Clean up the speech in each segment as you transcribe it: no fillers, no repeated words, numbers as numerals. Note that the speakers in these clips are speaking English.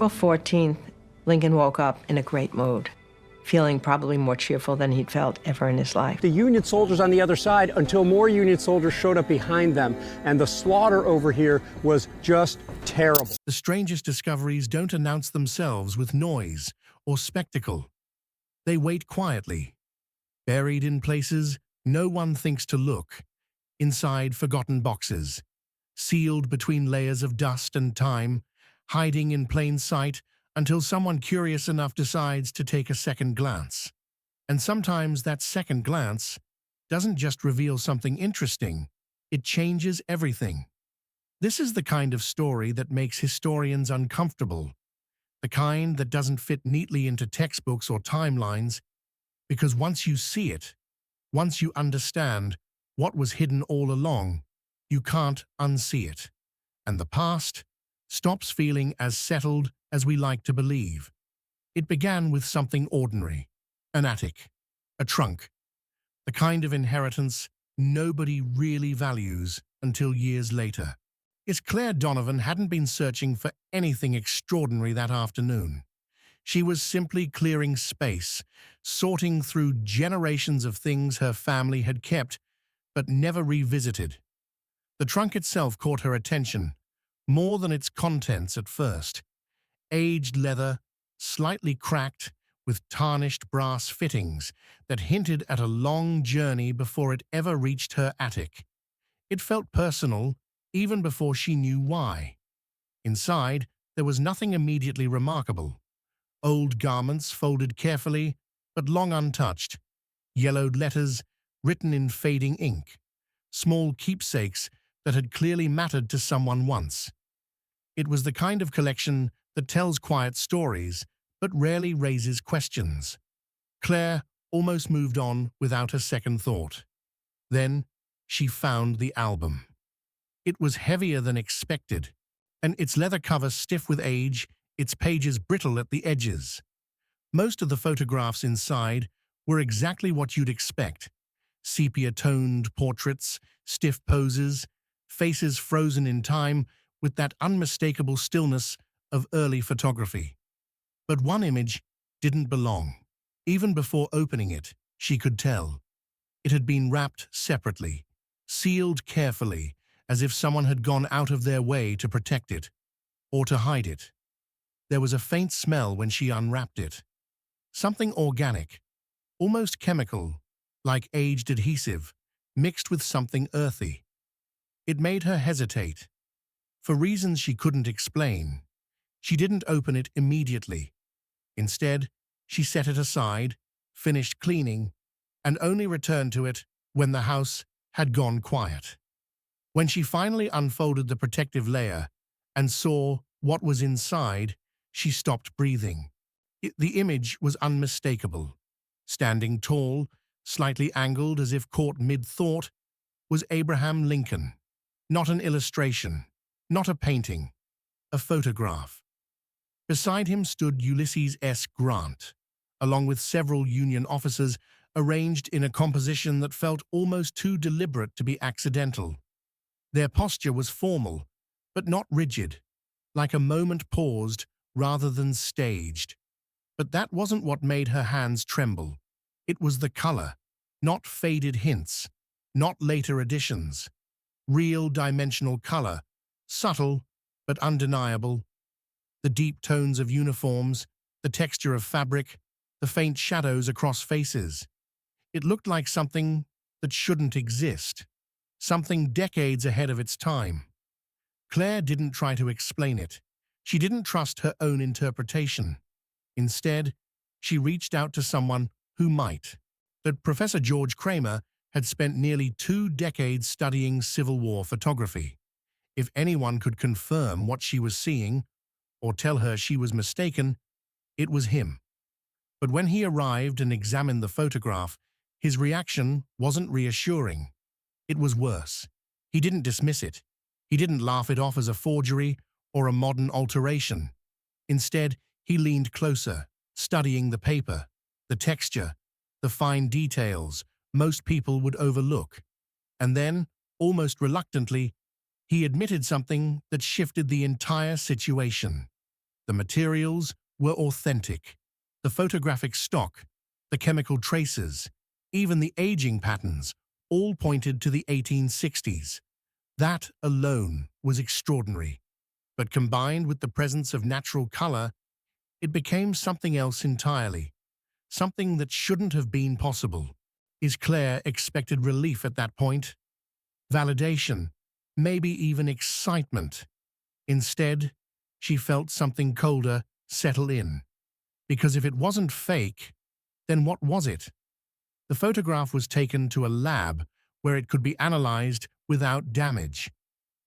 April 14th, Lincoln woke up in a great mood, feeling probably more cheerful than he'd felt ever in his life. The Union soldiers on the other side until more Union soldiers showed up behind them, and the slaughter over here was just terrible. The strangest discoveries don't announce themselves with noise or spectacle. They wait quietly, buried in places no one thinks to look, inside forgotten boxes, sealed between layers of dust and time, hiding in plain sight until someone curious enough decides to take a second glance. And sometimes that second glance doesn't just reveal something interesting, it changes everything. This is the kind of story that makes historians uncomfortable, the kind that doesn't fit neatly into textbooks or timelines, because once you see it, once you understand what was hidden all along, you can't unsee it. And the past stops feeling as settled as we like to believe. It began with something ordinary, an attic, a trunk, the kind of inheritance nobody really values until years later. Claire Donovan hadn't been searching for anything extraordinary that afternoon. She was simply clearing space, sorting through generations of things her family had kept but never revisited. The trunk itself caught her attention, more than its contents at first. Aged leather, slightly cracked, with tarnished brass fittings that hinted at a long journey before it ever reached her attic. It felt personal, even before she knew why. Inside, there was nothing immediately remarkable. Old garments folded carefully, but long untouched. Yellowed letters written in fading ink. Small keepsakes that had clearly mattered to someone once. It was the kind of collection that tells quiet stories, but rarely raises questions. Claire almost moved on without a second thought. Then she found the album. It was heavier than expected, and its leather cover stiff with age, its pages brittle at the edges. Most of the photographs inside were exactly what you'd expect. Sepia-toned portraits, stiff poses, faces frozen in time with that unmistakable stillness of early photography. But one image didn't belong. Even before opening it, she could tell. It had been wrapped separately, sealed carefully, as if someone had gone out of their way to protect it, or to hide it. There was a faint smell when she unwrapped it. Something organic, almost chemical, like aged adhesive, mixed with something earthy. It made her hesitate. For reasons she couldn't explain, she didn't open it immediately. Instead, she set it aside, finished cleaning, and only returned to it when the house had gone quiet. When she finally unfolded the protective layer and saw what was inside, she stopped breathing. The image was unmistakable. Standing tall, slightly angled as if caught mid-thought, was Abraham Lincoln. Not an illustration, not a painting, a photograph. Beside him stood Ulysses S. Grant, along with several Union officers arranged in a composition that felt almost too deliberate to be accidental. Their posture was formal, but not rigid, like a moment paused rather than staged. But that wasn't what made her hands tremble. It was the color, not faded hints, not later additions. Real dimensional color, subtle but undeniable. The deep tones of uniforms, the texture of fabric, the faint shadows across faces. It looked like something that shouldn't exist, something decades ahead of its time. Claire didn't try to explain it. She didn't trust her own interpretation. Instead, she reached out to someone who might. That Professor George Kramer had spent nearly 2 decades studying Civil War photography. If anyone could confirm what she was seeing, or tell her she was mistaken, it was him. But when he arrived and examined the photograph, his reaction wasn't reassuring. It was worse. He didn't dismiss it. He didn't laugh it off as a forgery or a modern alteration. Instead, he leaned closer, studying the paper, the texture, the fine details most people would overlook. And then, almost reluctantly, he admitted something that shifted the entire situation. The materials were authentic. The photographic stock, the chemical traces, even the aging patterns, all pointed to the 1860s. That alone was extraordinary. But combined with the presence of natural color, it became something else entirely, something that shouldn't have been possible. Is Claire expected relief at that point? Validation, maybe even excitement. Instead, she felt something colder settle in. Because if it wasn't fake, then what was it? The photograph was taken to a lab where it could be analyzed without damage.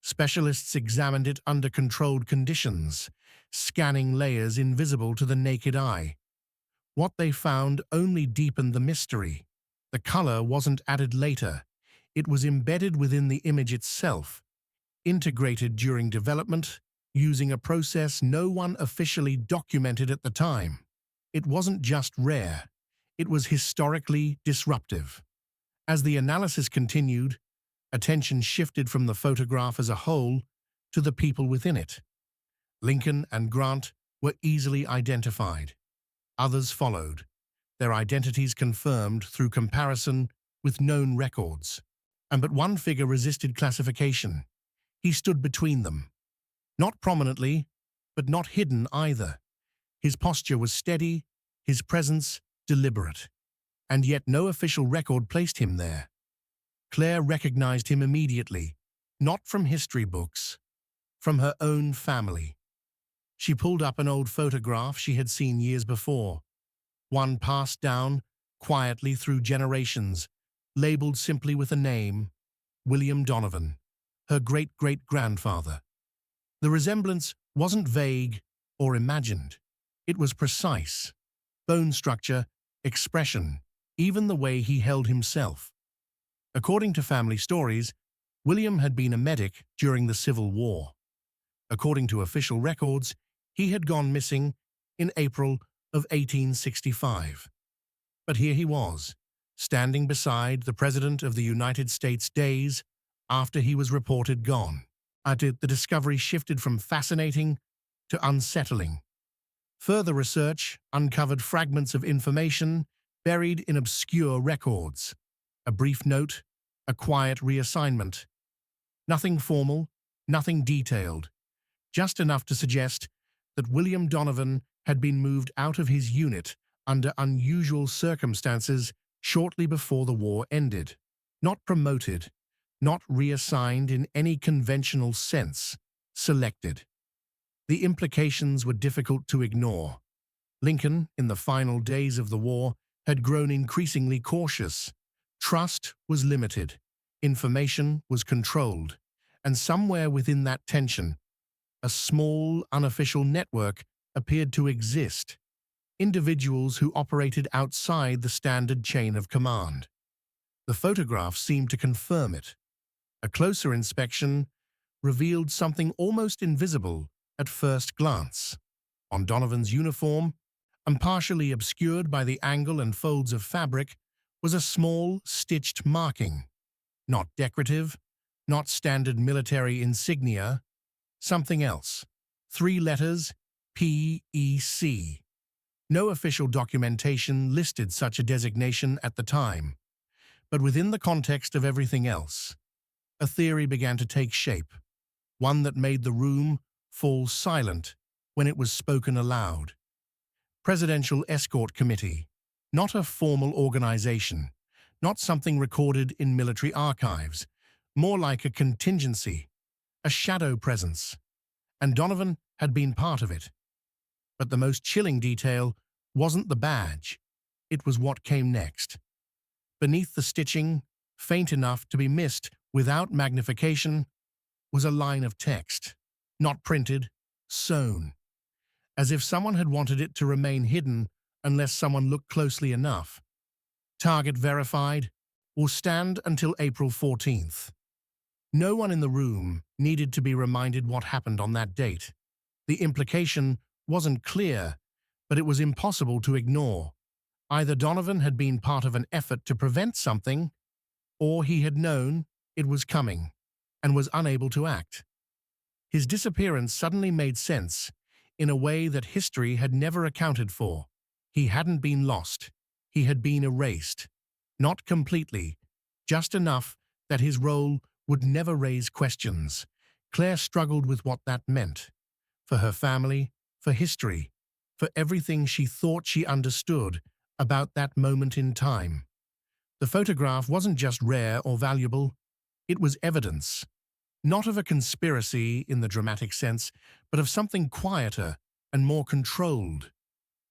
Specialists examined it under controlled conditions, scanning layers invisible to the naked eye. What they found only deepened the mystery. The color wasn't added later. It was embedded within the image itself, integrated during development, using a process no one officially documented at the time. It wasn't just rare. It was historically disruptive. As the analysis continued, attention shifted from the photograph as a whole to the people within it. Lincoln and Grant were easily identified. Others followed, their identities confirmed through comparison with known records. And but one figure resisted classification. He stood between them. Not prominently, but not hidden either. His posture was steady, his presence deliberate. And yet no official record placed him there. Claire recognized him immediately, not from history books, from her own family. She pulled up an old photograph she had seen years before, one passed down quietly through generations, labeled simply with a name, William Donovan, her great-great-grandfather. The resemblance wasn't vague or imagined. It was precise. Bone structure, expression, even the way he held himself. According to family stories, William had been a medic during the Civil War. According to official records, he had gone missing in April of 1865. But here he was, standing beside the President of the United States days after he was reported gone. The discovery shifted from fascinating to unsettling. Further research uncovered fragments of information buried in obscure records. A brief note, a quiet reassignment. Nothing formal, nothing detailed, just enough to suggest that William Donovan had been moved out of his unit under unusual circumstances shortly before the war ended. Not promoted, not reassigned in any conventional sense, selected. The implications were difficult to ignore. Lincoln, in the final days of the war, had grown increasingly cautious. Trust was limited, information was controlled, and somewhere within that tension, a small, unofficial network appeared to exist. Individuals who operated outside the standard chain of command. The photograph seemed to confirm it. A closer inspection revealed something almost invisible at first glance. On Donovan's uniform, and partially obscured by the angle and folds of fabric, was a small, stitched marking. Not decorative, not standard military insignia, something else. 3 letters, P.E.C. No official documentation listed such a designation at the time. But within the context of everything else, a theory began to take shape, one that made the room fall silent when it was spoken aloud. Presidential Escort Committee, not a formal organization, not something recorded in military archives, more like a contingency, a shadow presence. And Donovan had been part of it. But the most chilling detail wasn't the badge, it was what came next. Beneath the stitching, faint enough to be missed without magnification, was a line of text, not printed, sewn, as if someone had wanted it to remain hidden unless someone looked closely enough. Target verified, will stand until April 14th. No one in the room needed to be reminded what happened on that date. The implication wasn't clear, but it was impossible to ignore. Either Donovan had been part of an effort to prevent something, or he had known it was coming and was unable to act. His disappearance suddenly made sense, in a way that history had never accounted for. He hadn't been lost. He had been erased. Not completely, just enough that his role would never raise questions. Claire struggled with what that meant. For her family, for history, for everything she thought she understood about that moment in time. The photograph wasn't just rare or valuable, it was evidence. Not of a conspiracy in the dramatic sense, but of something quieter and more controlled.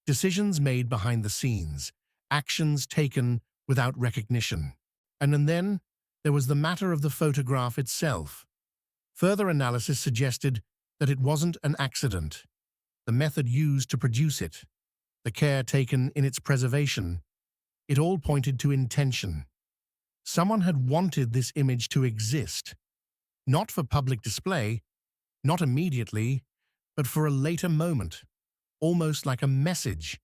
Decisions made behind the scenes, actions taken without recognition. And then there was the matter of the photograph itself. Further analysis suggested that it wasn't an accident. The method used to produce it, the care taken in its preservation, it all pointed to intention. Someone had wanted this image to exist, not for public display, not immediately, but for a later moment, almost like a message.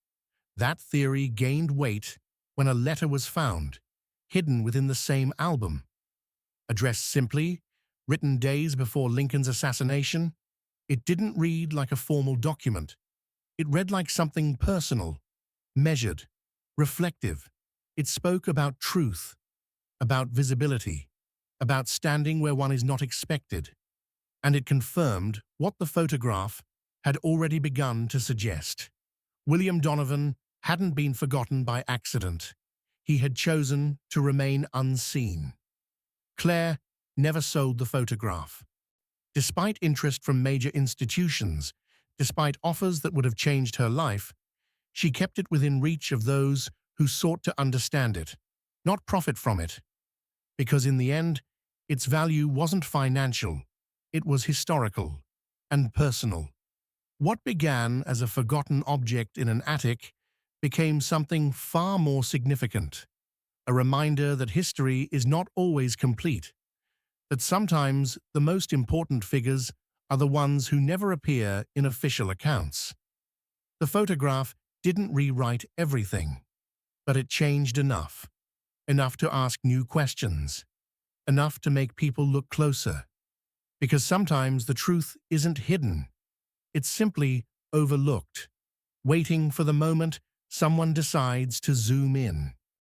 That theory gained weight when a letter was found, hidden within the same album. Addressed simply, written days before Lincoln's assassination, it didn't read like a formal document. It read like something personal, measured, reflective. It spoke about truth, about visibility, about standing where one is not expected. And it confirmed what the photograph had already begun to suggest. William Donovan hadn't been forgotten by accident. He had chosen to remain unseen. Claire never sold the photograph. Despite interest from major institutions, despite offers that would have changed her life, she kept it within reach of those who sought to understand it, not profit from it. Because in the end, its value wasn't financial, it was historical and personal. What began as a forgotten object in an attic became something far more significant, a reminder that history is not always complete, that sometimes the most important figures are the ones who never appear in official accounts. The photograph didn't rewrite everything, but it changed enough to ask new questions, enough to make people look closer. Because sometimes the truth isn't hidden, it's simply overlooked, waiting for the moment someone decides to zoom in.